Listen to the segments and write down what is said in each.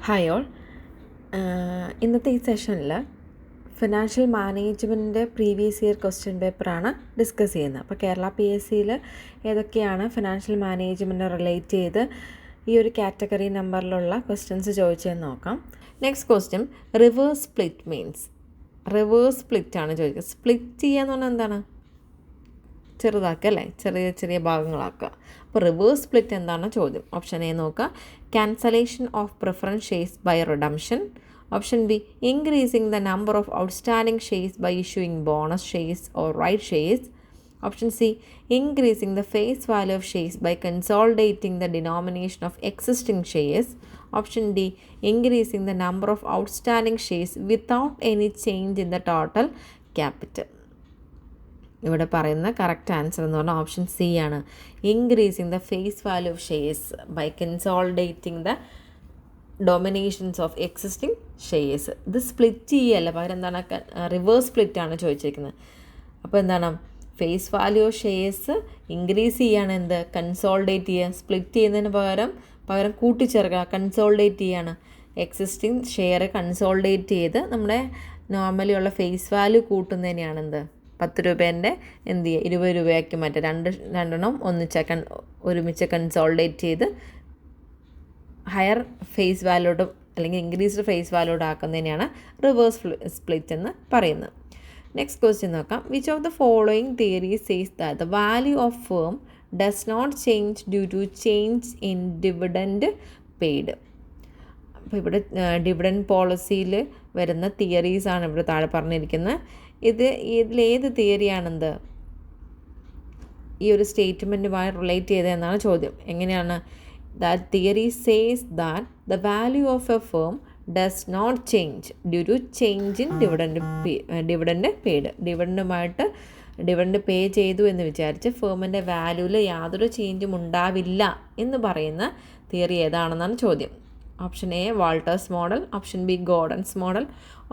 Hi all. ഇന്നത്തെ ഈ സെഷനിൽ ഫിനാൻഷ്യൽ മാനേജ്മെൻറ്റിൻ്റെ പ്രീവിയസ് ഇയർ ക്വസ്റ്റ്യൻ പേപ്പറാണ് ഡിസ്കസ് ചെയ്യുന്നത്. അപ്പോൾ കേരള PSCയിൽ ഏതൊക്കെയാണ് ഫിനാൻഷ്യൽ മാനേജ്മെൻറ്റ് റിലേറ്റ് ചെയ്ത് ഈ ഒരു കാറ്റഗറി നമ്പറിലുള്ള ക്വസ്റ്റ്യൻസ് ചോദിച്ചതെന്ന് നോക്കാം. Next question, reverse split means. Reverse split ആണ് ചോദിക്കുക. സ്പ്ലിറ്റ് ചെയ്യുക എന്ന് പറഞ്ഞാൽ എന്താണ്? ചെറുതാക്കുക അല്ലേ, ചെറിയ ചെറിയ ഭാഗങ്ങളാക്കുക. അപ്പോൾ റിവേഴ്സ് സ്പ്ലിറ്റ് എന്താണ് ചോദ്യം. ഓപ്ഷൻ എ നോക്കുക, cancellation of preference shares by redemption. Option B, increasing the number of outstanding shares by issuing bonus shares or right shares. Option C, increasing the face value of shares by consolidating the denomination of existing shares. Option D, increasing the number of outstanding shares without any change in the total capital. ഇവിടെ പറയുന്ന correct answer എന്ന് പറഞ്ഞാൽ option C ആണ്. Increasing the face value of shares by consolidating the dominations of existing shares. ഇത് split ചെയ്യല്ല, പകരം എന്താണ്, reverse split ആണ് ചോദിച്ചിരിക്കുന്നത്. അപ്പോൾ എന്താണ്, face value of shares increase ചെയ്യാണ്, എന്ത് കൺസോളിഡേറ്റ് ചെയ്യുക. സ്പ്ലിറ്റ് ചെയ്യുന്നതിന് പകരം കൂട്ടിച്ചേർക്കുക, കൺസോളിഡേറ്റ് ചെയ്യാണ്. എക്സിസ്റ്റിംഗ് ഷെയർ കൺസോളിഡേറ്റ് ചെയ്ത് നമ്മുടെ നോർമലി ഉള്ള ഫേസ് വാല്യൂ കൂട്ടുന്നതിനെയാണ് എന്ത്, 10 രൂപേൻ്റെ എന്ത് ചെയ്യുക, 20 രൂപയാക്കി മാറ്റുക. രണ്ടെണ്ണം ഒരുമിച്ച് കൺസോളിഡേറ്റ് ചെയ്ത് ഹയർ ഫേസ് വാല്യൂയോട് അല്ലെങ്കിൽ ഇൻക്രീസ്ഡ് ഫേസ് വാല്യൂയോട് ആക്കുന്നതിനെയാണ് റിവേഴ്സ് സ്പ്ലിറ്റ് എന്ന് പറയുന്നത്. നെക്സ്റ്റ് ക്വസ്റ്റ്യൻ നോക്കാം. Which of the following theory says that the value of firm does not change due to change in dividend paid. അപ്പോൾ ഇവിടെ ഡിവിഡൻഡ് പോളിസിയിൽ വരുന്ന തിയറീസാണ് ഇവിടെ താഴെ പറഞ്ഞിരിക്കുന്നത്. ഇതിലേത് തിയറിയാണെന്ത് ഈ ഒരു സ്റ്റേറ്റ്മെൻറ്റുമായി റിലേറ്റ് ചെയ്തതെന്നാണ് ചോദ്യം. എങ്ങനെയാണ്? That theory says that the value of a firm does not change due to change in dividend paid. Dividend pay ചെയ്തു എന്ന് വിചാരിച്ച് ഫേമിൻ്റെ വാല്യൂവിൽ യാതൊരു ചേഞ്ചും ഉണ്ടാവില്ല എന്ന് പറയുന്ന തിയറി ഏതാണെന്നാണ് ചോദ്യം. Option A, Walter's model. Option B, Gordon's model.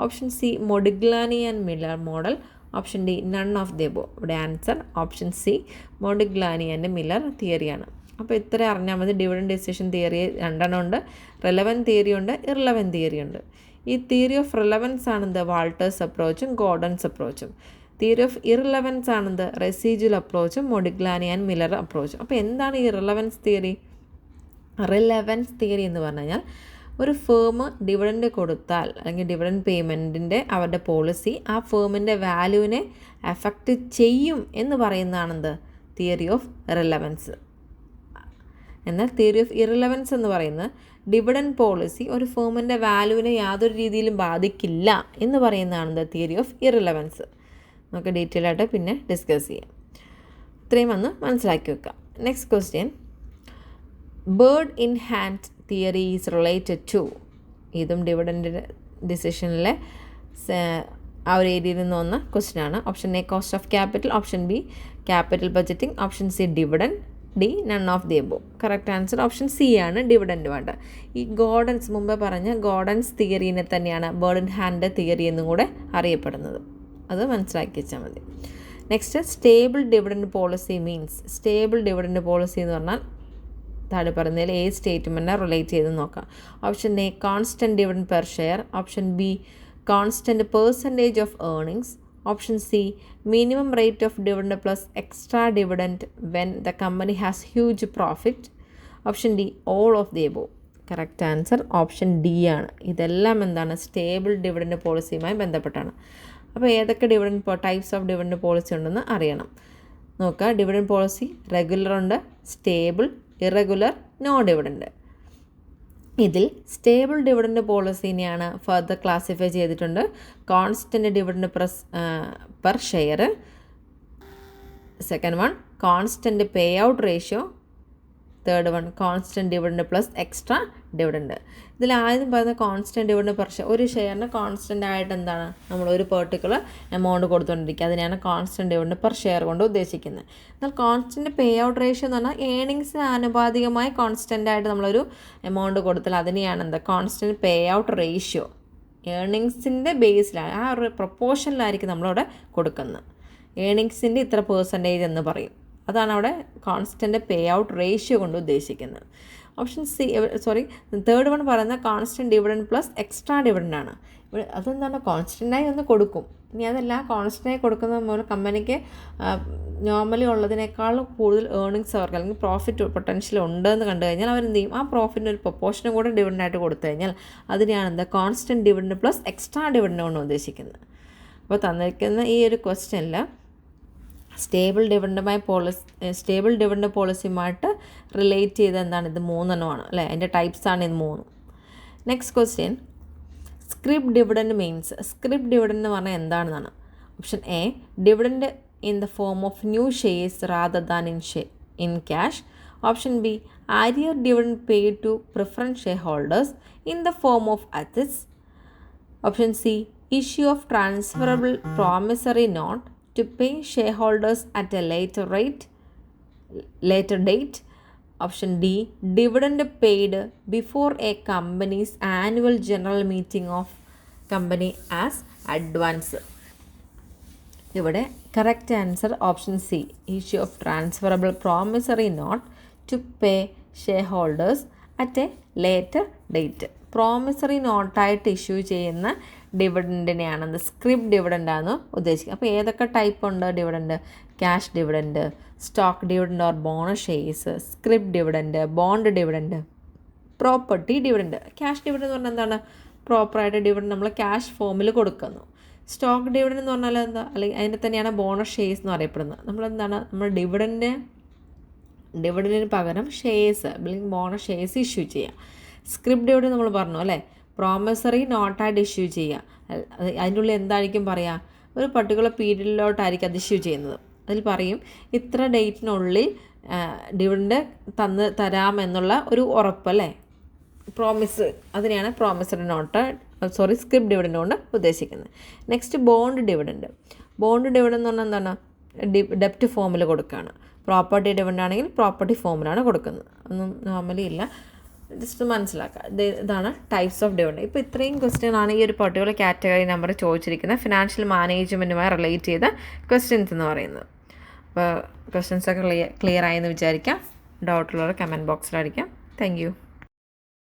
Option C, Modigliani and Miller model. Option D, none of the above. ഇവിടെ answer option C, Modigliani and Miller തിയറിയാണ്. അപ്പോൾ ഇത്ര അറിഞ്ഞാൽ മതി. ഡിവിഡൻഡ് ഡിസിഷൻ തിയറി 2 ഉണ്ട്. റെലവൻറ്റ് തിയറി ഉണ്ട്, irrelevant theory ഉണ്ട്. ഈ തിയറി ഓഫ് റിലവൻസ് ആണെന്ത്, വാൾട്ടേഴ്സ് അപ്രോച്ചും ഗോർഡൻസ് അപ്രോച്ചും. തിയറി ഓഫ് ഇറലവൻസ് ആണെന്ത്, റെസിജ്വൽ അപ്രോച്ചും മൊഡിഗ്ലാനി ആൻഡ് മില്ലർ അപ്രോച്ചും. അപ്പോൾ എന്താണ് ഈ റിലവൻസ് തിയറി? റിലവൻസ് തിയറി എന്ന് പറഞ്ഞു കഴിഞ്ഞാൽ ഒരു ഫേം ഡിവിഡൻഡ് കൊടുത്താൽ അല്ലെങ്കിൽ ഡിവിഡൻഡ് പേയ്മെൻറ്റിൻ്റെ അവരുടെ പോളിസി ആ ഫേമിൻ്റെ വാല്യൂവിനെ എഫക്റ്റ് ചെയ്യും എന്ന് പറയുന്നതാണെന്ത്, തിയറി ഓഫ് റിലവൻസ്. എന്നാൽ തിയറി ഓഫ് ഇറലവൻസ് എന്ന് പറയുന്നത് ഡിവിഡൻഡ് പോളിസി ഒരു ഫേമിൻ്റെ വാല്യൂവിനെ യാതൊരു രീതിയിലും ബാധിക്കില്ല എന്ന് പറയുന്നതാണെന്ത്, തിയറി ഓഫ് ഇറലവൻസ്. നമുക്ക് ഡീറ്റെയിൽ ആയിട്ട് പിന്നെ ഡിസ്കസ് ചെയ്യാം. ഇത്രയും ഒന്ന് മനസ്സിലാക്കി വെക്കാം. Next question, bird in hand theory is related to. ഇതും ഡിവിഡൻഡ് ഡിസിഷനിലെ ആ ഒരു ഏരിയയിൽ നിന്ന് വന്ന ക്വസ്റ്റ്യൻ ആണ്. Option A, cost of capital. Option B, capital budgeting. Option C, dividend. D, none of the above. Correct answer option C ആണ്, dividend വേണ്ട. ഈ ഗോർഡൻസ്, മുമ്പ് പറഞ്ഞ ഗോർഡൻസ് തിയറീനെ തന്നെയാണ് ബേർഡ് ഇൻ ഹാൻഡ് തിയറി എന്നും കൂടെ അറിയപ്പെടുന്നത്. അത് മനസ്സിലാക്കി വെച്ചാൽ മതി. Next, stable dividend policy means. Stable dividend policy എന്ന് പറഞ്ഞാൽ താഴെ പറയുന്നതിൽ ഏത് സ്റ്റേറ്റ്മെൻറ്റാണ് റിലേറ്റ് ചെയ്ത് നോക്കാം. Option A, constant dividend per share. Option B, constant percentage of earnings. Option C, minimum rate of dividend plus extra dividend when the company has huge profit. Option D, all of the above. Correct answer option D ആണ്. ഇതെല്ലാം എന്താണ്, stable dividend പോളിസിയുമായി ബന്ധപ്പെട്ടാണ്. അപ്പോൾ ഏതൊക്കെ types of dividend policy ഉണ്ടെന്ന് അറിയണം. നോക്കുക, dividend policy regular ഉണ്ട്, സ്റ്റേബിൾ, ഇറഗുലർ, നോ ഡിവിഡൻഡ്. ഇതിൽ സ്റ്റേബിൾ ഡിവിഡൻഡ് പോളിസിനെയാണ് ഫർദർ ക്ലാസിഫൈ ചെയ്തിട്ടുണ്ട്. Constant dividend per share. Second one, constant pay out ratio. Third one, constant dividend plus extra dividend. ഇതിൽ ആദ്യം പറയുന്ന constant dividend per share. ഒരു ഷെയറിന് constant ആയിട്ട് എന്താണ്, നമ്മൾ ഒരു പെർട്ടിക്കുലർ എമൗണ്ട് കൊടുത്തുകൊണ്ടിരിക്കുക. അതിനെയാണ് കോൺസ്റ്റൻറ്റ് ഡിവിഡൻഡ് പെർ ഷെയർ കൊണ്ട് ഉദ്ദേശിക്കുന്നത്. എന്നാൽ കോൺസ്റ്റൻറ്റ് പേ ഔട്ട് റേഷ്യോ എന്ന് പറഞ്ഞാൽ ഏണിങ്സിന് ആനുപാതികമായി കോൺസ്റ്റൻ്റ് ആയിട്ട് നമ്മളൊരു എമൗണ്ട് കൊടുത്താൽ അതിനെയാണ് എന്താ, കോൺസ്റ്റൻറ്റ് പേ ഔട്ട് റേഷ്യോ. ഏണിങ്സിൻ്റെ ബേസിലാണ്, ആ ഒരു പ്രൊപ്പോർഷനിലായിരിക്കും നമ്മളവിടെ കൊടുക്കുന്നത്. ഏണിങ്സിൻ്റെ ഇത്ര പെർസെൻറ്റേജ് എന്ന് പറയും. അതാണ് അവിടെ കോൺസ്റ്റൻറ്റ് പേ ഔട്ട് റേഷ്യോ കൊണ്ട് ഉദ്ദേശിക്കുന്നത്. ഓപ്ഷൻ സി തേർഡ് വൺ പറയുന്നത് constant dividend plus extra dividend ആണ്. ഇവിടെ അതെന്താണ് കോൺസ്റ്റൻ്റായി ഒന്ന് കൊടുക്കും. ഇനി അതല്ല കോൺസ്റ്റൻ്റായി കൊടുക്കുന്നത് മൂലം കമ്പനിക്ക് നോർമലി ഉള്ളതിനേക്കാൾ കൂടുതൽ ഏർണിങ്സ് അവർക്ക് അല്ലെങ്കിൽ പ്രോഫിറ്റ് പൊട്ടൻഷ്യൽ ഉണ്ടെന്ന് കണ്ടു കഴിഞ്ഞാൽ അവരെന്ത് ചെയ്യും, ആ പ്രോഫിറ്റിന് ഒരു പ്രൊപ്പോർഷനും കൂടെ ഡിവിഡൻ്റായിട്ട് കൊടുത്തു കഴിഞ്ഞാൽ അതിനെയാണ് എന്താ constant dividend plus extra dividend കൊണ്ട് ഉദ്ദേശിക്കുന്നത്. അപ്പോൾ തന്നിരിക്കുന്ന ഈ ഒരു ക്വസ്റ്റ്യനിൽ സ്റ്റേബിൾ ഡിവിഡൻഡ് പോളിസിയുമായിട്ട് റിലേറ്റ് ചെയ്ത് എന്താണ് ഇത് 3 എണ്ണമാണ് അല്ലേ, അതിൻ്റെ ടൈപ്സാണ് ഇത് 3. Next question, script dividend means. Script dividend എന്ന് പറഞ്ഞാൽ എന്താണെന്നാണ്. Option A, dividend in the form of new shares rather than in cash. Option B, arrear dividend paid to preference share holders in the form of assets. Option C, issue of transferable promissory note to pay shareholders at a later date. Option D, dividend paid before a company's annual general meeting of company as advance. ഇവിടെ correct answer option C, issue of transferable promissory note to pay share holders at a later date. Promissory നോട്ടായിട്ട് issue ചെയ്യുന്ന ഡിവിഡൻറ്റിനെയാണ് എന്ത് script ഡിവിഡൻ്റാണ് ഉദ്ദേശിക്കുന്നത്. അപ്പോൾ ഏതൊക്കെ type ഉണ്ട് dividend? Cash dividend, stock dividend or bonus shares, script dividend, bond dividend, property dividend. Cash dividend എന്ന് പറഞ്ഞാൽ എന്താണ്? പ്രോപ്പറായിട്ട് ഡിവിഡൻറ്റ് നമ്മൾ ക്യാഷ് ഫോമിൽ കൊടുക്കുന്നു. സ്റ്റോക്ക് ഡിവിഡൻറ്റ് എന്ന് പറഞ്ഞാൽ എന്താ, അല്ലെങ്കിൽ അതിനെ തന്നെയാണ് ബോണസ് ഷെയർസ് എന്ന് അറിയപ്പെടുന്നത്. നമ്മളെന്താണ്, നമ്മൾ ഡിവിഡൻറ്റിന് പകരം ഷെയർസ് അല്ലെങ്കിൽ ബോണസ് ഷെയർസ് ഇഷ്യൂ ചെയ്യുക. സ്ക്രിപ്റ്റ് ഡിവിഡൻറ്റ് നമ്മൾ പറഞ്ഞു അല്ലേ, പ്രോമിസറി നോട്ടായിട്ട് ഇഷ്യൂ ചെയ്യുക. അതിൻ്റെ ഉള്ളിൽ എന്തായിരിക്കും പറയുക, ഒരു പർട്ടിക്കുലർ പീരീഡിലോട്ടായിരിക്കും അത് ഇഷ്യൂ ചെയ്യുന്നത്. അതിൽ പറയും ഇത്ര ഡേറ്റിനുള്ളിൽ ഡിവിഡൻറ്റ് തരാമെന്നുള്ള ഒരു ഉറപ്പ് അല്ലേ, പ്രോമിസ്. അതിനെയാണ് പ്രോമിസറി നോട്ട് സ്ക്രിപ്റ്റ് ഡിവിഡൻറ്റ് കൊണ്ട് ഉദ്ദേശിക്കുന്നത്. Next bond dividend. Bond dividend എന്ന് പറഞ്ഞാൽ എന്താണ്? ഡെപ്റ്റ് ഫോമിൽ കൊടുക്കുകയാണ്. പ്രോപ്പർട്ടി ഡിവിഡൻറ്റ് ആണെങ്കിൽ പ്രോപ്പർട്ടി ഫോമിലാണ് കൊടുക്കുന്നത്. ഒന്നും നോർമലി ഇല്ല, ജസ്റ്റ് മനസ്സിലാക്കുക. ഇതാണ് ടൈപ്സ് ഓഫ് ഡിവിഡൻറ്റ്. ഇപ്പോൾ ഇത്രയും ക്വസ്റ്റ്യനാണ് ഈ ഒരു പർട്ടിക്കുലർ കാറ്റഗറി നമ്പർ ചോദിച്ചിരിക്കുന്നത് ഫിനാൻഷ്യൽ മാനേജ്മെൻറ്റുമായി റിലേറ്റ് ചെയ്ത ക്വസ്റ്റ്യൻസ് എന്ന് പറയുന്നത്. അപ്പോൾ ക്വസ്റ്റ്യൻസൊക്കെ ക്ലിയർ ആയെന്ന് വിചാരിക്കാം. ഡൗട്ടുള്ളവർ കമൻറ്റ് ബോക്സിൽ അടിക്കാം. Thank you.